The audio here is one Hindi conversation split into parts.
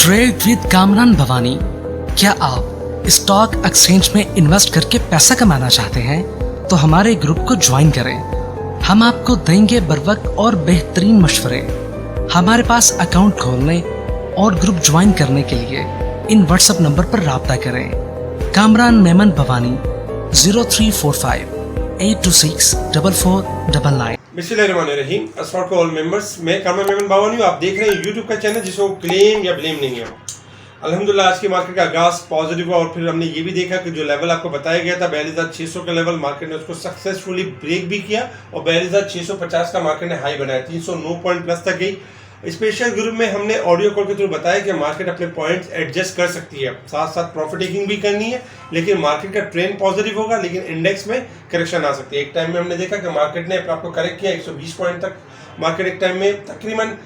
Trade with Kamran Bhavani. क्या आप स्टॉक एक्सचेंज में इन्वेस्ट करके पैसा कमाना चाहते हैं तो हमारे ग्रुप को ज्वाइन करें। हम आपको देंगे बर वक्त और बेहतरीन मशवरे। हमारे पास अकाउंट खोलने और ग्रुप ज्वाइन करने के लिए इन व्हाट्सएप नंबर पर राब्ता करें। कामरान मेमन भवानी 0345 826 4499। बिस्मिल्लाहिर्रहमानिर्रहीम। अस्सलाम वालेकुम ऑल मेंबर्स, मैं कामरान मेमन भवानी हूँ। आप देख रहे हैं यूट्यूब का चैनल जिसको क्लेम या ब्लेम नहीं है। अल्हम्दुलिल्लाह आज की मार्केट का आगाज पॉजिटिव हुआ और फिर हमने ये भी देखा कि जो लेवल आपको बताया गया था 42,600 का लेवल, मार्केट ने उसको सक्सेसफुली ब्रेक भी किया और 42,650 का मार्केट ने हाई बनाया, 309 पॉइंट प्लस तक गई। स्पेशल ग्रुप में हमने ऑडियो कॉल के थ्रू बताया कि मार्केट अपने पॉइंट्स एडजस्ट कर सकती है, साथ साथ प्रॉफिट टेकिंग भी करनी है, लेकिन मार्केट का ट्रेंड पॉजिटिव होगा, लेकिन इंडेक्स में करेक्शन आ सकती है। एक टाइम में हमने देखा कि मार्केट ने अपने आपको करेक्ट किया 120 पॉइंट तक। मार्केट एक टाइम में तकरीबन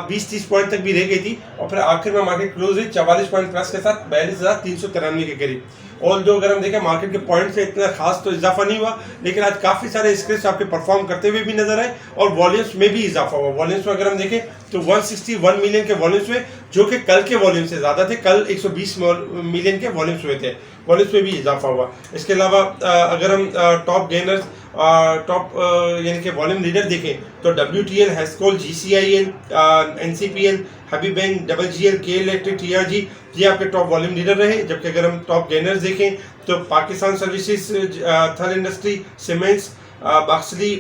20-30 पॉइंट तक भी रह गई थी और फिर आखिर में मार्केट क्लोज हुई 44 पॉइंट प्लस के साथ 42,393 के करीब। और जो अगर हम देखें मार्केट के पॉइंट से इतना खास तो इजाफा नहीं हुआ, लेकिन आज काफी सारे स्क्रिप्ट आपके परफॉर्म करते हुए भी नजर आए और वॉल्यूम्स में भी इजाफा हुआ। वॉल्यूम्स में अगर हम देखें तो 161 मिलियन के वॉल्यूम्स हुए, जो कि कल के वॉल्यूम से ज्यादा थे। कल 120 मिलियन के वॉल्यूम्स हुए थे, वॉल्यूम्स में भी इजाफा हुआ। इसके अलावा अगर हम टॉप गेनर्स यानी कि वॉल्यूम लीडर देखें तो WTL, Hascol, GCIL, NCPL, happy bank, WGL, के इलेक्ट्रिक, TRG ये आपके टॉप वॉल्यूम लीडर रहे। जबकि अगर हम टॉप गेनर्स देखें तो पाकिस्तान सर्विसेज, थल इंडस्ट्री, सीमेंट्स, बक्सली,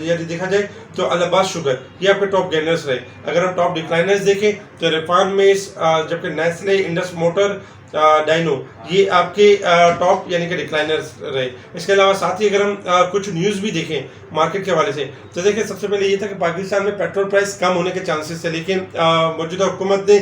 यदि देखा जाए तो अलाहाबाद शुगर ये आपके टॉप गेनर्स रहे। अगर हम टॉप डिक्लाइनर्स देखें तो रिफान मेस, जबकि नेस्ले, इंडस मोटर, डाइनो ये आपके टॉप यानी कि डिक्लाइनर्स रहे। इसके अलावा साथ ही अगर हम कुछ न्यूज़ भी देखें मार्केट के हवाले से तो देखिए सबसे पहले ये था कि पाकिस्तान में पेट्रोल प्राइस कम होने के चांसेस थे, लेकिन मौजूदा हुकूमत ने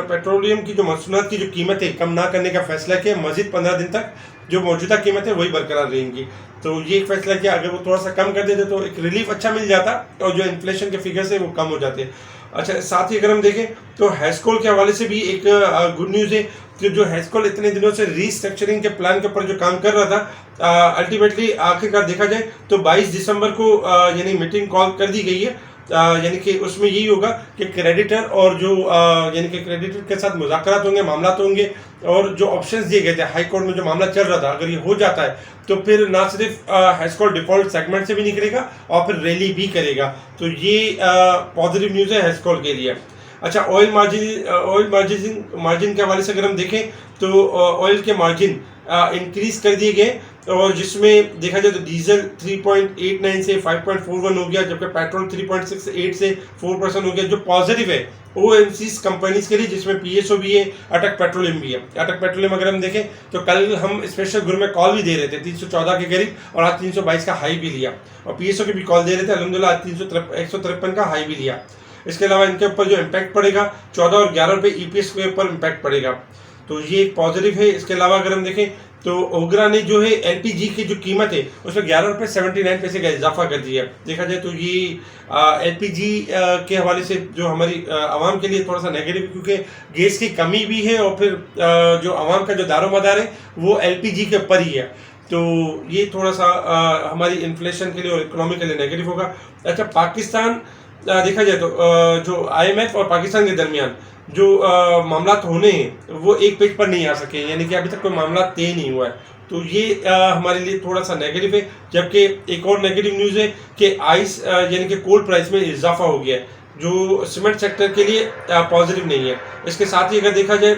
पेट्रोलियम की जो मसनूआत की जो कीमत है कम ना करने का फैसला किया। मजीद 15 दिन तक जो मौजूदा कीमत है वही बरकरार रहेंगी। तो ये एक फैसला किया, अगर वो थोड़ा सा कम कर देते तो एक रिलीफ अच्छा मिल जाता और जो इन्फ्लेशन के फिगर्स है वो कम हो जाते। अच्छा, साथ ही अगर हम देखें तो हेस्कोल के हवाले से भी एक गुड न्यूज़ है कि जो हेस्कोल इतने दिनों से रीस्ट्रक्चरिंग के प्लान के ऊपर जो काम कर रहा था, अल्टीमेटली आखिरकार देखा जाए तो 22 दिसंबर को यानी मीटिंग कॉल कर दी गई है। यानी कि उसमें यही होगा कि क्रेडिटर और जो यानी कि क्रेडिटर के साथ मुज़ाकरात होंगे, मामला होंगे और जो ऑप्शंस दिए गए थे हाई कोर्ट में जो मामला चल रहा था, अगर ये हो जाता है तो फिर ना सिर्फ हेस्कोल डिफॉल्ट सेगमेंट से भी निकलेगा और फिर रैली भी करेगा। तो ये पॉजिटिव न्यूज़ है हेस्कोल के लिए। अच्छा, ऑयल मार्जिन के हवाले से अगर हम देखें तो ऑयल के मार्जिन इंक्रीज कर दिए गए और जिसमें देखा जाए तो डीजल 3.89 से 5.41 हो गया, जबकि पेट्रोल 3.68 से 4% हो गया, जो पॉजिटिव है OMCs कंपनीज के लिए, जिसमें PSO भी है, अटक पेट्रोलियम भी है। अटक पेट्रोलियम अगर हम देखें तो कल हम स्पेशल ग्रुप में कॉल भी दे रहे थे 314 के करीब और आज 322 का हाई भी लिया और PSO की भी कॉल दे रहे थे, अल्हम्दुलिल्लाह आज 153 का हाई भी लिया। इसके अलावा इनके ऊपर जो इम्पैक्ट पड़ेगा 14 और 11 रुपये EPS के ऊपर इम्पैक्ट पड़ेगा, तो ये एक पॉजिटिव है। इसके अलावा अगर हम देखें तो ओगरा ने जो है LPG की जो कीमत है उसमें 11 रुपये 79 पैसे का इजाफा कर दिया। देखा जाए तो ये LPG के हवाले से जो हमारी आवाम के लिए थोड़ा सा नेगेटिव, क्योंकि गैस की कमी भी है और फिर जो आवाम का जो दारोमदार है वो LPG के ऊपर ही है, तो ये थोड़ा सा हमारी इन्फ्लेशन के लिए और इकोनॉमी के लिए नेगेटिव होगा। अच्छा, पाकिस्तान देखा जाए तो जो IMF और पाकिस्तान के दरमियान जो मामला होने हैं वो एक पेज पर नहीं आ सके, यानी कि अभी तक कोई मामला तय नहीं हुआ है, तो ये हमारे लिए थोड़ा सा नेगेटिव है। जबकि एक और नेगेटिव न्यूज़ है कि आइस यानी कि कोल प्राइस में इजाफा हो गया है, जो सीमेंट सेक्टर के लिए पॉजिटिव नहीं है। इसके साथ ही अगर देखा जाए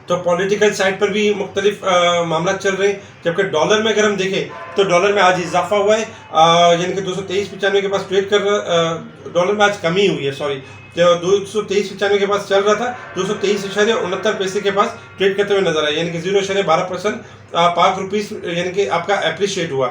तो पॉलिटिकल साइड पर भी मुख्तलिफ मामला चल रहे हैं। जबकि डॉलर में अगर हम देखें तो डॉलर में आज इजाफा हुआ है, यानी कि 223.95 के पास ट्रेड कर रहा, डॉलर में आज कमी हुई है, सॉरी, जो 223.95 के पास चल रहा था 223.69 पैसे के पास ट्रेड करते हुए नजर आया, यानी कि 0.12% पाक रुपीस यानी कि आपका अप्रिशिएट हुआ।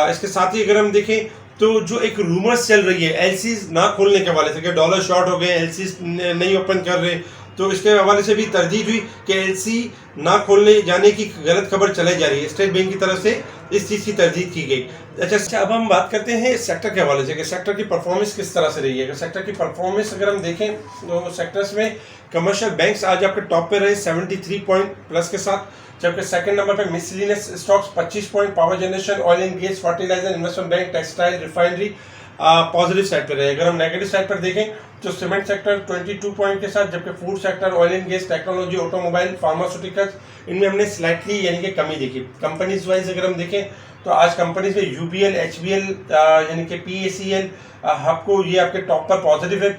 इसके साथ ही अगर हम देखें तो जो एक रूमर्स चल रही है LCs ना खोलने के हवाले से कि डॉलर शॉर्ट हो गए, LCs नहीं ओपन कर रहे, तो इसके हवाले से भी तरदीद हुई कि LC ना खोलने जाने की गलत खबर चलाई जा रही है। स्टेट बैंक की तरफ से इस चीज़ की तरदीद की गई। अच्छा, अब हम बात करते हैं सेक्टर के हवाले से कि सेक्टर की परफॉर्मेंस किस तरह से रही है। सेक्टर की परफॉर्मेंस अगर हम देखें तो सेक्टर्स में कमर्शियल बैंक्स आज आपके टॉप पे रहे 73 पॉइंट प्लस के साथ, जबकि सेकंड नंबर पे miscellaneous stocks 25 point, power generation, oil and gas, fertiliser, investment bank, textile, refinery, positive side पर रहे। अगर हम नेगेटिव साइड पर देखें तो सीमेंट सेक्टर 22 पॉइंट के साथ, जबकि food sector, oil and gas, technology, automobile, pharmaceuticals, इनमें हमने स्लाइटली यानी कि कमी देखी। कंपनीज वाइज अगर हम देखें तो आज कंपनीज में यूबीएल, एचबीएल यानी कि पीएसीएल, आपको ये आपके टॉप पर पॉजिटिव है।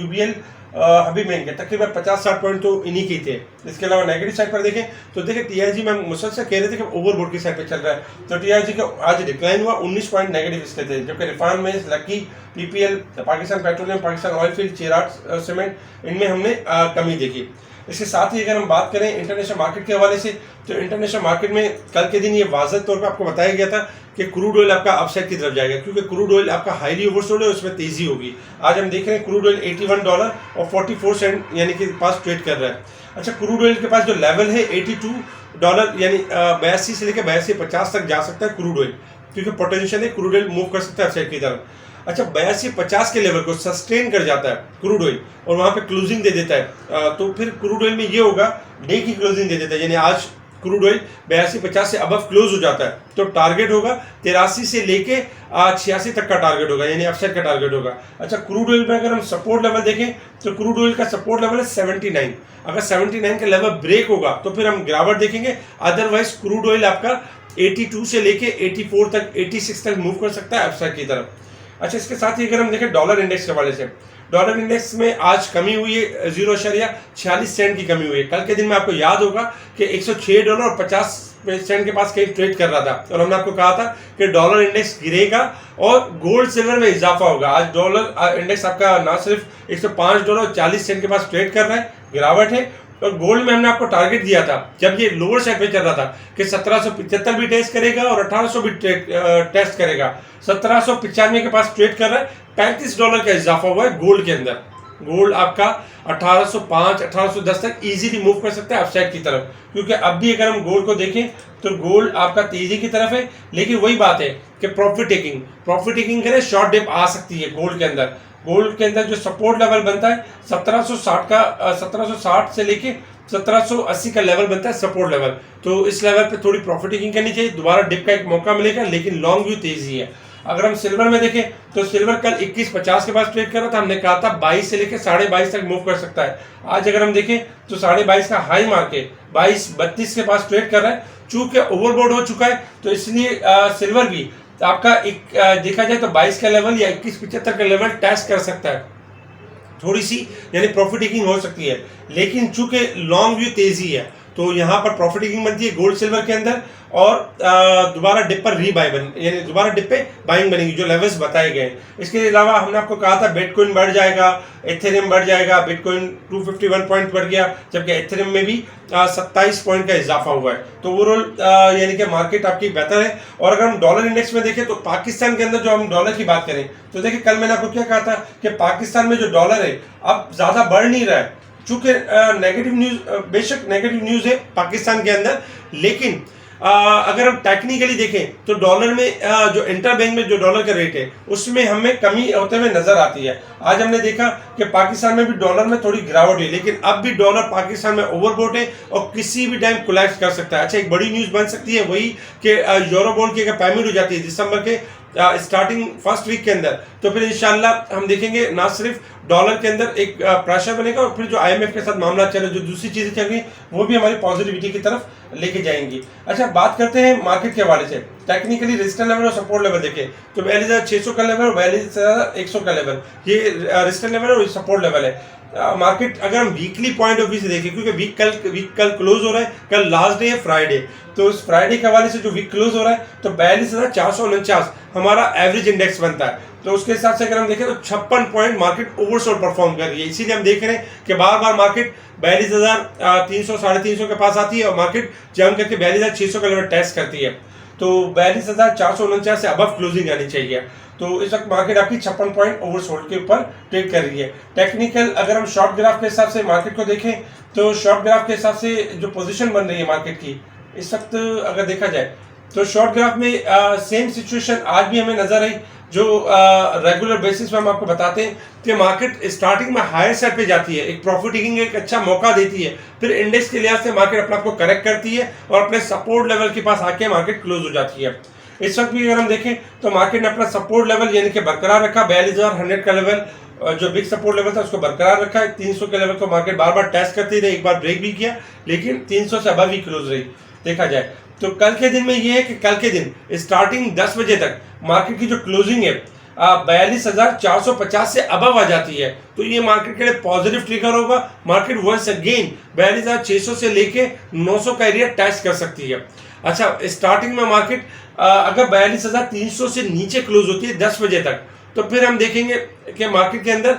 यूबीएल अभी महंगे तकरीबन 50-60 पॉइंट तो इन्हीं के थे। इसके अलावा नेगेटिव साइड पर देखें तो देखिए टीआरजी में मुसलसल कह रहे थे कि ओवरबोट की साइड पे चल रहा है, तो टीआरजी का आज डिक्लाइन हुआ, 19 पॉइंट नेगेटिव इसके थे। जबकि रिफाइन में Lucky, PPL, Pakistan petroleum, Pakistan oil field, Cherat cement, इनमें हमने कमी देखी। इसके साथ ही अगर हम बात करें इंटरनेशनल मार्केट के हवाले से, तो इंटरनेशनल मार्केट में कल के दिन ये वाज़ह तौर पर आपको बताया गया था कि क्रूड ऑयल आपका अपसाइड की तरफ जाएगा, क्योंकि क्रूड ऑयल आपका हाईली ओवरसोल्ड है, उसमें तेज़ी होगी। आज हम देख रहे हैं क्रूड ऑयल $81 और 44 सेंट यानी कि पास ट्रेड कर रहा है। अच्छा, क्रूड ऑयल के पास जो लेवल है $82 यानी 82 से लेकर 82.50 तक जा सकता है क्रूड ऑयल, क्योंकि पोटेंशियल है, क्रूड ऑयल मूव कर सकता है अपसाइड की तरफ। अच्छा, 82.50 के लेवल को सस्टेन कर जाता है क्रूड ऑयल और वहाँ पे क्लोजिंग दे देता है, तो फिर क्रूड ऑयल में ये होगा डे की क्लोजिंग दे देता है, यानी आज क्रूड ऑयल 82.50 से अबव क्लोज हो जाता है, तो टारगेट होगा 83 से लेके 86 तक का टारगेट होगा, यानी अपसाइड का टारगेट होगा। अच्छा, क्रूड ऑयल में अगर हम सपोर्ट लेवल देखें तो क्रूड ऑयल का सपोर्ट लेवल है 79। अगर 79 का लेवल ब्रेक होगा तो फिर हम गिरावट देखेंगे, अदरवाइज क्रूड ऑयल आपका 82 से लेके 84 तक, 86 तक मूव कर सकता है अपसाइड की तरफ। अच्छा, इसके साथ ही अगर हम देखें डॉलर इंडेक्स के हवाले से, डॉलर इंडेक्स में आज कमी हुई है, 0.46 सेंट की कमी हुई है। कल के दिन में आपको याद होगा कि $106 और 50 सेंट के पास कहीं ट्रेड कर रहा था, और हमने आपको कहा था कि डॉलर इंडेक्स गिरेगा और गोल्ड सिल्वर में इजाफा होगा। आज डॉलर इंडेक्स आपका ना सिर्फ $105 और 40 सेंट के पास ट्रेड कर रहा है, गिरावट है। और गोल्ड में हमने आपको टारगेट दिया था जब ये लोअर साइड पे चल रहा था कि 1775 भी टेस्ट करेगा और 1800 भी टेस्ट करेगा। 1795 के पास ट्रेड कर रहा है, $35 का इजाफा हुआ है गोल्ड के अंदर। गोल्ड आपका 1805, 1810 तक इजीली मूव कर सकता है अपसाइड की तरफ, क्योंकि अब भी अगर हम गोल्ड को देखें तो गोल्ड आपका तेजी की तरफ है, लेकिन वही बात है कि प्रॉफिट टेकिंग करें, शॉर्ट डिप आ सकती है गोल्ड के अंदर। गोल्ड के अंदर जो सपोर्ट लेवल बनता है 1760 से लेके 1780 का लेवल बनता है सपोर्ट लेवल, तो इस लेवल पे थोड़ी प्रॉफिट टेकिंग करनी चाहिए, दोबारा डिप का एक मौका मिलेगा, लेकिन लॉन्ग व्यू तेजी है। अगर हम सिल्वर में देखें तो सिल्वर कल 21.50 के पास ट्रेड कर रहा था, हमने कहा था 22 से लेकर 22.5 तक मूव कर सकता है। आज अगर हम देखें तो 22.5 का हाई मार्केट 22.32 के पास ट्रेड कर रहा है, चूंकि ओवरबोर्ड हो चुका है, तो इसलिए सिल्वर भी आपका एक देखा जाए तो 22 का लेवल या 21.75 का लेवल टेस्ट कर सकता है, थोड़ी सी यानी प्रॉफिट टेकिंग हो सकती है। लेकिन चूंकि लॉन्ग व्यू तेजी है तो यहाँ पर प्रॉफिट टेकिंग बनती है गोल्ड सिल्वर के अंदर, और दोबारा डिप पर रीबाई यानी दोबारा डिप पे बाइंग बनेगी जो लेवल्स बताए गए। इसके अलावा हमने आपको कहा था बिटकॉइन बढ़ जाएगा, एथेरियम बढ़ जाएगा, बिटकॉइन 251 पॉइंट बढ़ गया, जबकि एथेरियम में भी 27 पॉइंट का इजाफा हुआ है। तो ओवरऑल यानी कि मार्केट आपकी बेहतर है। और अगर हम डॉलर इंडेक्स में देखें तो पाकिस्तान के अंदर जो हम डॉलर की बात करें तो देखिए कल मैंने आपको क्या कहा था कि पाकिस्तान में जो डॉलर है अब ज़्यादा बढ़ नहीं रहा है, चूंकि नेगेटिव न्यूज़, बेशक नेगेटिव न्यूज़ है पाकिस्तान के अंदर, लेकिन अगर हम टेक्निकली देखें तो डॉलर में जो इंटर बैंक में जो डॉलर का रेट है उसमें हमें कमी होते हुए नजर आती है। आज हमने देखा कि पाकिस्तान में भी डॉलर में थोड़ी गिरावट है, लेकिन अब भी डॉलर पाकिस्तान में ओवरबोट है और किसी भी टाइम कोलैप्स कर सकता है। अच्छा, एक बड़ी न्यूज़ बन सकती है वही कि यूरो बॉन्ड की अगर पेमेंट हो जाती है दिसंबर के स्टार्टिंग फर्स्ट वीक के अंदर, तो फिर इंशाल्लाह हम देखेंगे ना सिर्फ डॉलर के अंदर एक प्रेशर बनेगा और फिर जो IMF के साथ मामला चल रहा है, जो दूसरी चीज़ें चल रही हैं वो भी हमारी पॉजिटिविटी की तरफ लेके जाएंगी। अच्छा, बात करते हैं मार्केट के हवाले से। टेक्निकली रेजिस्टेंस लेवल और सपोर्ट लेवल देखें तो 42,600 का लेवल और 42,100 का लेवल, ये रेजिस्टेंस लेवल और सपोर्ट लेवल है। मार्केट अगर हम वीकली पॉइंट ऑफ व्यू से देखें, क्योंकि वीक कल क्लोज हो रहा है, कल लास्ट डे है फ्राइडे, तो उस फ्राइडे के हवाले से जो वीक क्लोज हो रहा है तो 42,449 हमारा एवरेज इंडेक्स बनता है। तो उसके हिसाब से अगर हम देखें तो 56 पॉइंट मार्केट ओवरसोल्ड परफॉर्म कर रही है। इसीलिए हम देख रहे हैं कि बार बार मार्केट 42,300 350 के पास आती है और मार्केट जम करके 42,600 का लेवल टेस्ट करती है, तो 42,449 से अबव क्लोजिंग आनी चाहिए। तो इस वक्त मार्केट आपकी 56 पॉइंट ओवरसोल्ड के ऊपर ट्रेड कर रही है। टेक्निकल अगर हम शॉर्ट ग्राफ के हिसाब से मार्केट को देखें तो शॉर्ट ग्राफ के हिसाब से जो पोजीशन बन रही है मार्केट की इस वक्त अगर देखा जाए तो शॉर्ट ग्राफ में सेम सिचुएशन आज भी हमें नजर आई, जो रेगुलर बेसिस पे हम आपको बताते हैं कि मार्केट स्टार्टिंग में हायर साइड पे जाती है, एक प्रॉफिट टेकिंग एक अच्छा मौका देती है, फिर इंडेक्स के लिहाज से मार्केट अपने आप को करेक्ट करती है और अपने सपोर्ट लेवल के पास आके मार्केट क्लोज हो जाती है। इस वक्त भी अगर हम देखें तो मार्केट ने अपना सपोर्ट लेवल यानी कि बरकरार रखा, 42,100 का लेवल जो बिग सपोर्ट लेवल था उसको बरकरार रखा है। 300 के लेवल को मार्केट बार बार टेस्ट करती रही, एक बार ब्रेक भी किया, लेकिन 300 से अबव ही क्लोज रही देखा जाए तो। कल के दिन में ये है कि कल के दिन स्टार्टिंग 10 बजे तक मार्केट की जो क्लोजिंग है 42,450 से अबव आ जाती है, तो ये मार्केट के लिए पॉजिटिव ट्रिगर होगा। मार्केट वंस अगेन 42,600 से लेके 900 का एरिया टेस्ट कर सकती है। अच्छा, स्टार्टिंग में मार्केट अगर 42,300 से नीचे क्लोज होती है 10 बजे तक, तो फिर हम देखेंगे कि मार्केट के अंदर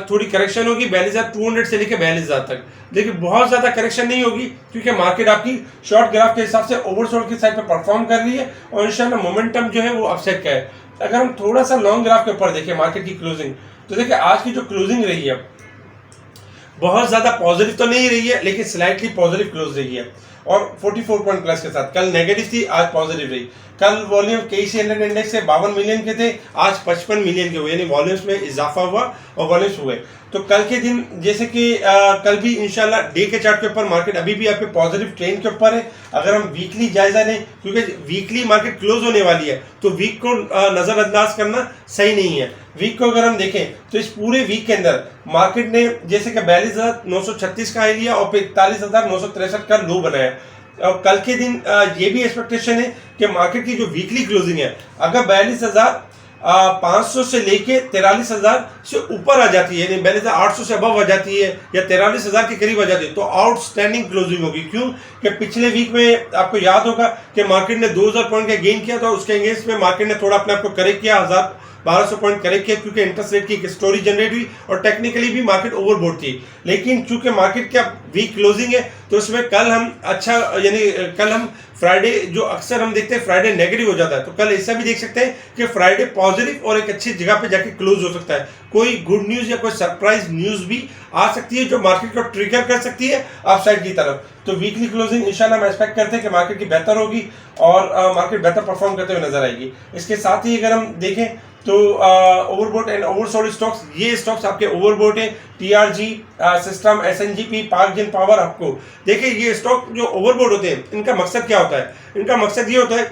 थोड़ी करेक्शन होगी 42,200 से लेकर 42,000 तक, लेकिन बहुत ज़्यादा करेक्शन नहीं होगी क्योंकि मार्केट आपकी शॉर्ट ग्राफ के हिसाब से ओवरसोल्ड की साइड पे परफॉर्म कर रही है और इंशाल्लाह मोमेंटम जो है वो अपसाइड का है। अगर हम थोड़ा सा लॉन्ग ग्राफ के ऊपर देखें मार्केट की क्लोजिंग, तो देखिए आज की जो क्लोजिंग रही है बहुत ज़्यादा पॉजिटिव तो नहीं रही है, लेकिन स्लाइटली पॉजिटिव क्लोज रही है और 44 पॉइंट प्लस के साथ। कल नेगेटिव थी, आज पॉजिटिव रही। कल वॉल्यूम KC इंडेक्स से 52 मिलियन के थे, आज 55 मिलियन के हुए, यानी वॉल्यूम्स में इजाफा हुआ और वॉल्यूम्स हुए। तो कल के दिन जैसे कि कल भी इंशाल्लाह डे के चार्ट के ऊपर मार्केट अभी भी आपके पॉजिटिव ट्रेंड के ऊपर है। अगर हम वीकली जायजा लें, क्योंकि वीकली मार्केट क्लोज होने वाली है, तो वीक को नज़रअंदाज करना सही नहीं है। वीक को अगर हम देखें तो इस पूरे वीक के अंदर मार्केट ने जैसे कि 42,936 का हाई लिया और 41,963 का लो बनाया। और कल के दिन ये भी एक्सपेक्टेशन है कि मार्केट की जो वीकली क्लोजिंग है अगर 42,500 से लेके 43,000 से ऊपर आ जाती है, यानी 42,800 से अबव आ जाती है या 43,000 के करीब आ जाती है, तो आउटस्टैंडिंग क्लोजिंग होगी। क्यों कि पिछले वीक में आपको याद होगा कि मार्केट ने 2,000 पॉइंट का गेन किया था, उसके अगेंस्ट में मार्केट ने थोड़ा अपने आप को करेक्ट किया, 1,200 पॉइंट करेक्ट किया क्योंकि इंटरेस्ट रेट की एक स्टोरी जनरेट हुई और टेक्निकली भी मार्केट ओवरबोट थी। लेकिन चूंकि मार्केट का वीक क्लोजिंग है तो उसमें कल हम अच्छा यानी कल हम फ्राइडे जो अक्सर हम देखते हैं फ्राइडे नेगेटिव हो जाता है, तो कल ऐसा भी देख सकते हैं कि फ्राइडे पॉजिटिव और एक अच्छी जगह पे जाके क्लोज हो सकता है। कोई गुड न्यूज़ या कोई सरप्राइज न्यूज़ भी आ सकती है जो मार्केट को ट्रिगर कर सकती है अपसाइड की तरफ। तो वीकली क्लोजिंग इंशाल्लाह हम एक्सपेक्ट करते हैं कि मार्केट की बेहतर होगी और मार्केट बेहतर परफॉर्म करते हुए नजर आएगी। इसके साथ ही अगर हम देखें तो ओवरबोट एंड ओवरसोल्ड स्टॉक्स, ये स्टॉक्स आपके ओवरबोट है, TRG सिस्टम, SNGP, पाक जिन पावर। आपको देखिए ये स्टॉक जो ओवरबोट होते हैं इनका मकसद क्या होता है? इनका मकसद ये होता है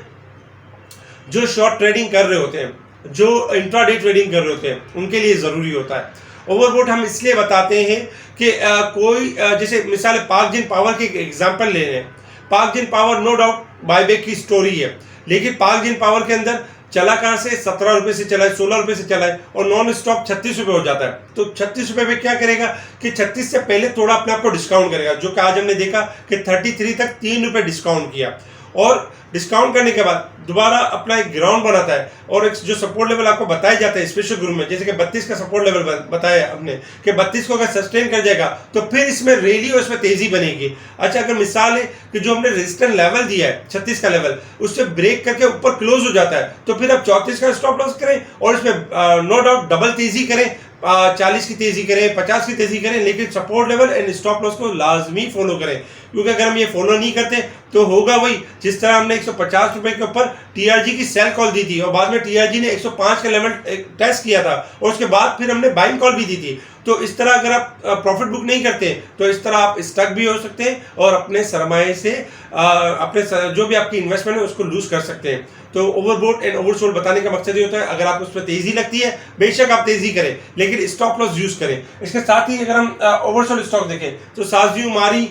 जो शॉर्ट ट्रेडिंग कर रहे होते हैं, जो इंट्राडे ट्रेडिंग कर रहे होते हैं, उनके लिए ज़रूरी होता है। ओवरबोट हम इसलिए बताते हैं कि कोई जैसे मिसाल पाक जिन पावर की एग्जांपल ले रहे हैं। पाक जिन पावर नो डाउट बायबैक की स्टोरी है, लेकिन पाक जिन पावर के अंदर चला कहाँ से 17 रुपये से चला है, 16 रुपये से चला है और नॉन स्टॉप 36 रुपये हो जाता है। तो 36 रुपये में क्या करेगा कि 36 से पहले थोड़ा अपने आप को डिस्काउंट करेगा, जो कि आज हमने देखा कि 33 तक 3 रुपये डिस्काउंट किया और डिस्काउंट करने के बाद दोबारा अपना एक ग्राउंड बनाता है और एक जो सपोर्ट लेवल आपको बताया जाता है स्पेशल ग्रुप में, जैसे कि 32 का सपोर्ट लेवल बताया हमने कि 32 को अगर सस्टेन कर जाएगा तो फिर इसमें रैली और इसमें तेजी बनेगी। अच्छा, अगर मिसाल है कि जो हमने रेजिस्टेंस लेवल दिया है 36 का लेवल, उससे ब्रेक करके ऊपर क्लोज हो जाता है, तो फिर आप 34 का स्टॉप लॉस करें और इसमें नो डाउट डबल तेजी करें, 40 की तेजी करें, 50 की तेजी करें, लेकिन support level and stop loss को लाजमी फॉलो करें। क्योंकि अगर हम ये फॉलो नहीं करते तो होगा वही जिस तरह हमने 150 रुपए के ऊपर TRG की सेल कॉल दी थी और बाद में TRG ने 105 का लेवल टेस्ट किया था और उसके बाद फिर हमने बाइंग कॉल भी दी थी। तो इस तरह अगर आप प्रॉफिट बुक नहीं करते तो इस तरह आप स्टक भी हो सकते हैं और अपने सरमाए से अपने जो भी आपकी इन्वेस्टमेंट है उसको लूज कर सकते हैं। तो ओवरबोट एंड ओवरसोल्ड बताने का मकसद ये होता है अगर आप उस पर तेजी लगती है बेशक आप तेजी करें, लेकिन स्टॉप लॉस यूज करें। इसके साथ ही अगर हम ओवरसोल्ड स्टॉक देखें तो साजयू, मारी,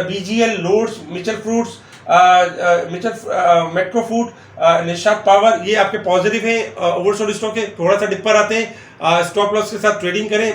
BGL, loads, Mitchell fruits, metro food, Nishat power, ये आपके पॉजिटिव हैं ओवरसोल्ड स्टॉक है। थोड़ा सा डिपर आते हैं, स्टॉप लॉस के साथ ट्रेडिंग करें,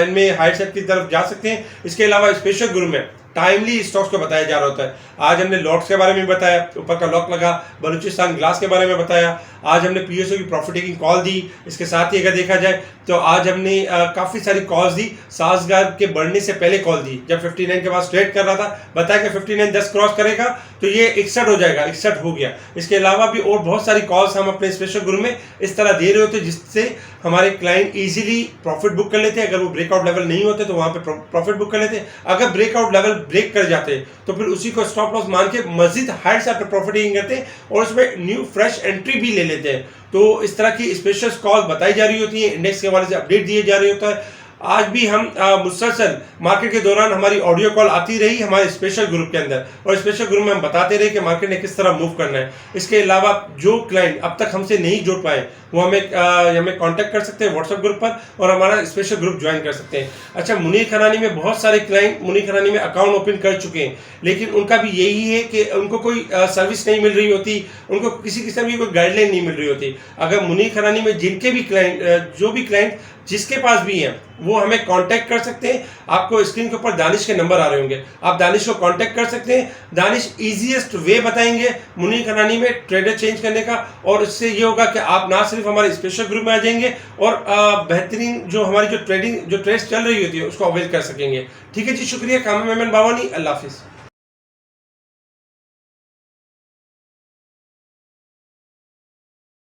इनमें हाई साइड की तरफ जा सकते हैं। इसके अलावा स्पेशल ग्रुप में टाइमली स्टॉक्स को बताया जा रहा होता है। आज हमने लॉट्स के बारे में बताया, ऊपर का लॉक लगा, बलूचिस्तान ग्लास के बारे में बताया, आज हमने PSO की प्रॉफिट टेकिंग कॉल दी। इसके साथ ही अगर देखा जाए तो आज हमने काफ़ी सारी कॉल्स दी, साजगार के बढ़ने से पहले कॉल दी, जब 59 के बाद ट्रेड कर रहा था, बताया कि 59 10 क्रॉस करेगा तो ये 61 हो जाएगा, 61 हो गया। इसके अलावा भी और बहुत सारी कॉल्स हम अपने स्पेशल ग्रुप में इस तरह दे रहे होते जिससे हमारे क्लाइंट इजीली प्रॉफिट बुक कर लेते हैं। अगर वो ब्रेकआउट लेवल नहीं होते तो वहाँ पे प्रॉफिट बुक कर लेते हैं। अगर ब्रेकआउट लेवल ब्रेक कर जाते हैं तो फिर उसी को स्टॉप लॉस मान के मजीद हाइट से आप प्रॉफिट टेकिंग करते हैं और उसमें न्यू फ्रेश एंट्री भी ले लेते हैं। तो इस तरह की स्पेशल कॉल बताई जा रही होती है, इंडेक्स के हवाले से अपडेट दिए जा रहे होता है। आज भी हम मुसलसल मार्केट के दौरान हमारी ऑडियो कॉल आती रही हमारे स्पेशल ग्रुप के अंदर, और स्पेशल ग्रुप में हम बताते रहे कि मार्केट ने किस तरह मूव करना है। इसके अलावा जो क्लाइंट अब तक हमसे नहीं जुड़ पाए वो हमें कांटेक्ट कर सकते हैं व्हाट्सएप ग्रुप पर, और हमारा स्पेशल ग्रुप ज्वाइन कर सकते हैं। अच्छा, मुनीर खरानी में बहुत सारे क्लाइंट मुनीर खरानी में अकाउंट ओपन कर चुके हैं, लेकिन उनका भी यही है कि उनको कोई सर्विस नहीं मिल रही होती, उनको किसी किस्म की कोई गाइडलाइन नहीं मिल रही होती। अगर मुनीर खरानी में जिनके भी क्लाइंट जो भी क्लाइंट जिसके पास भी है वो हमें कांटेक्ट कर सकते हैं। आपको स्क्रीन के ऊपर दानिश के नंबर आ रहे होंगे, आप दानिश को कांटेक्ट कर सकते हैं। दानिश इजीएस्ट वे बताएंगे मुनीर खरानी में ट्रेडर चेंज करने का, और इससे ये होगा कि आप ना सिर्फ हमारे स्पेशल ग्रुप में आ जाएंगे और बेहतरीन जो हमारी जो ट्रेड्स चल रही होती है उसको अवेल कर सकेंगे। ठीक है जी, शुक्रिया। कामरान मेमन बावानी, अल्लाह हाफिज़।